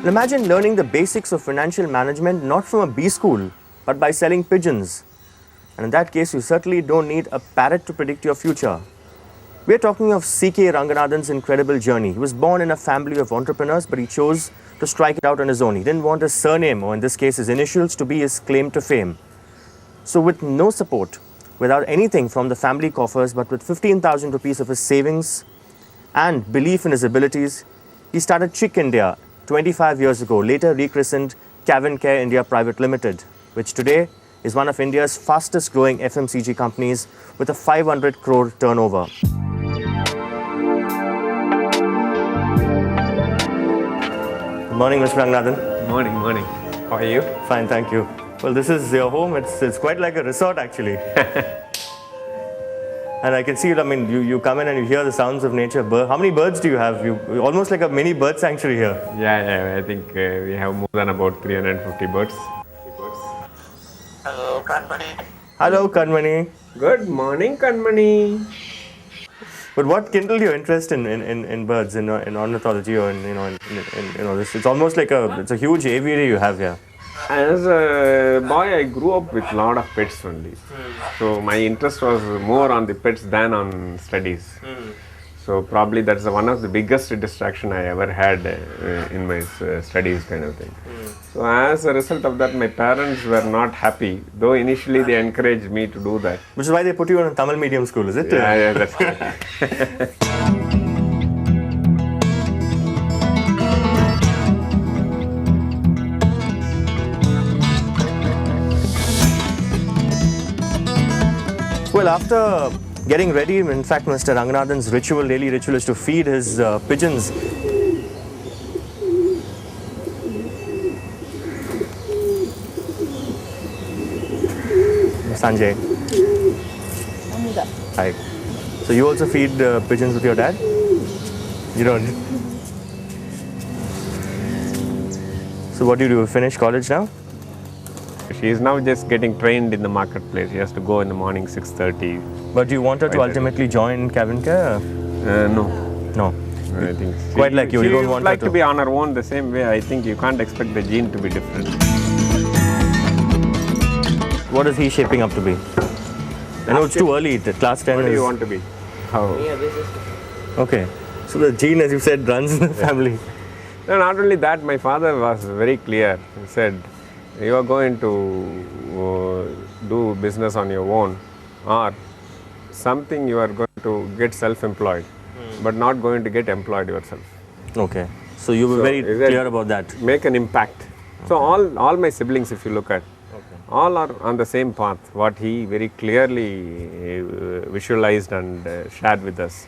And imagine learning the basics of financial management not from a B school, but by selling pigeons. And in that case, you certainly don't need a parrot to predict your future. We're talking of C.K. Ranganathan's incredible journey. He was born in a family of entrepreneurs, but he chose to strike it out on his own. He didn't want his surname, or in this case his initials, to be his claim to fame. So with no support, without anything from the family coffers, but with 15,000 rupees of his savings and belief in his abilities, he started Chick India 25 years ago, later rechristened CavinKare India Private Limited, which today is one of India's fastest growing FMCG companies with a 500 crore turnover. Good morning, Mr. Ranganathan. Morning. How are you? Fine, thank you. Well, this is your home. It's quite like a resort, actually. And I can see it. I mean, you come in and you hear the sounds of nature. How many birds do you have? You almost like a mini bird sanctuary here. Yeah. I think we have more than about 350 birds. Hello, Kanmani. Hello, Kanmani. Good morning, Kanmani. But what kindled your interest in birds, in ornithology, or in this? It's almost like it's a huge aviary you have here. As a boy, I grew up with a lot of pets only. So my interest was more on the pets than on studies. So probably that's one of the biggest distraction I ever had in my studies kind of thing. So as a result of that, my parents were not happy, though initially they encouraged me to do that. Which is why they put you in a Tamil medium school, is it? Yeah, that's right. Well, after getting ready, in fact, Mr. Ranganathan's daily ritual is to feed his pigeons. Sanjay. Hi. So you also feed pigeons with your dad? You don't? So what do? Finish college now? She is now just getting trained in the marketplace. She has to go in the morning 6:30. But do you want her to ultimately join CavinKare? No. I think quite like you. You don't want like her to be on her own the same way. I think you can't expect the gene to be different. What is he shaping up to be? I know it's too early. Class 10 What is... do you want to be? How? Okay. So the gene, as you said, runs in the family. No, not only that, my father was very clear. He said, you are going to do business on your own, or something you are going to get self-employed, but not going to get employed yourself. Okay. So you were very clear about that. Make an impact. Okay. So all my siblings, if you look at, all are on the same path, what he very clearly visualized and shared with us.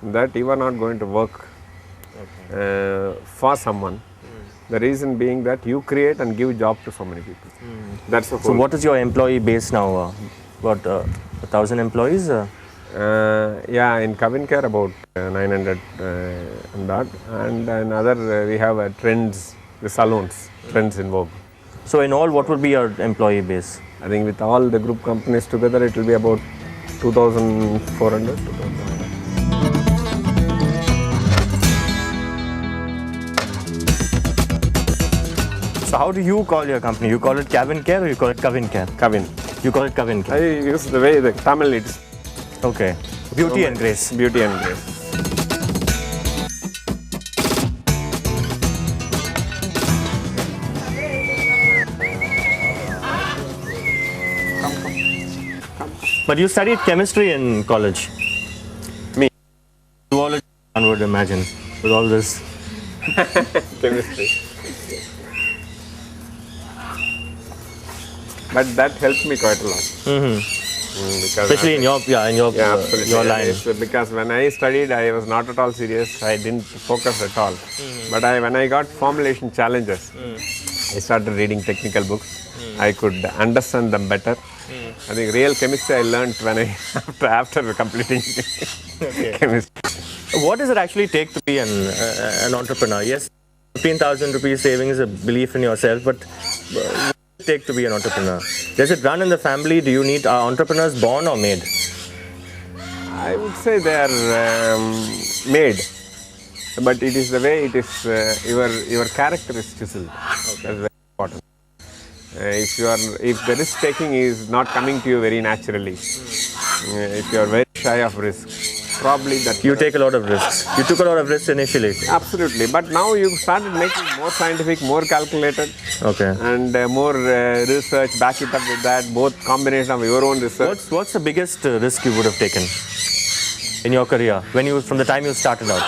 That you are not going to work for someone. The reason being that you create and give job to so many people. That's the whole. So what is your employee base now? About 1,000 employees? Yeah, in CavinKare about 900 and that. And another we have Trends, the salons, Trends in Vogue. So in all, what would be your employee base? I think with all the group companies together, it will be about 2,400. So how do you call your company? You call it CavinKare or you call it CavinKare? Cavin. You call it CavinKare? I use the way the Tamil it's. Okay. Beauty and grace. Beauty and grace. But you studied chemistry in college. Me? Zoology, one would imagine, with all this. Chemistry. But that helped me quite a lot. Especially in your line. Yes, because when I studied, I was not at all serious. I didn't focus at all. But when I got formulation challenges, I started reading technical books. I could understand them better. I think real chemistry I learned when after completing chemistry. What does it actually take to be an entrepreneur? Yes, 15,000 rupees saving is a belief in yourself, but what does it take to be an entrepreneur? Does it run in the family? Do you need entrepreneurs born or made? I would say they are made. but it is the way it is. Your character is chiseled. Okay. That's very important. If the risk taking is not coming to you very naturally, if you are very shy of risk, probably that You take a lot of risks. You took a lot of risks initially. absolutely. But now you started making more scientific, more calculated, Okay. and more research. Back it up with that. Both combination of your own research. What's the biggest risk you would have taken in your career from the time you started out?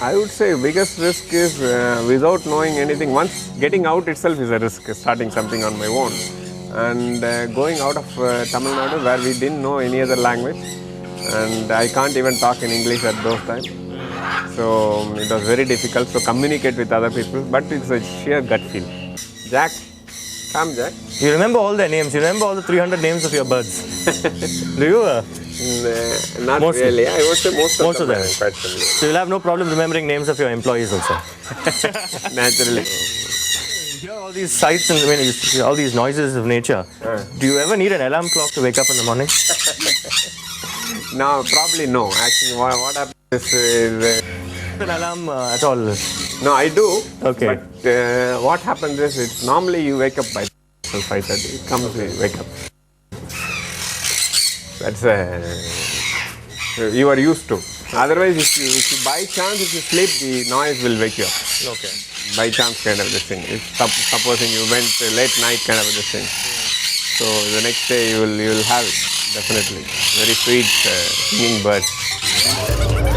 I would say biggest risk is without knowing anything. Once getting out itself is a risk. Starting something on my own, and going out of Tamil Nadu where we didn't know any other language, and I can't even talk in English at those times. So it was very difficult to communicate with other people. But it's a sheer gut feel. Jack, come Jack. You remember all their names. You remember all the 300 names of your birds. Do you? Not Mostly. really. I would say most Most of of them. them. I'm quite familiar. So you'll have no problem remembering names of your employees also. Naturally. You hear all these sights and you see all these noises of nature. Do you ever need an alarm clock to wake up in the morning? No, probably no. Actually, what happens is An alarm at all? no, I do. Okay. But what happens is it's normally you wake up by 5:30. It comes, you wake up. That's you are used to. Otherwise, if you by chance if you sleep, the noise will wake you up. Okay. By chance kind of this thing. If supposing you went late night kind of this thing. So the next day you will have it definitely. Very sweet singing birds.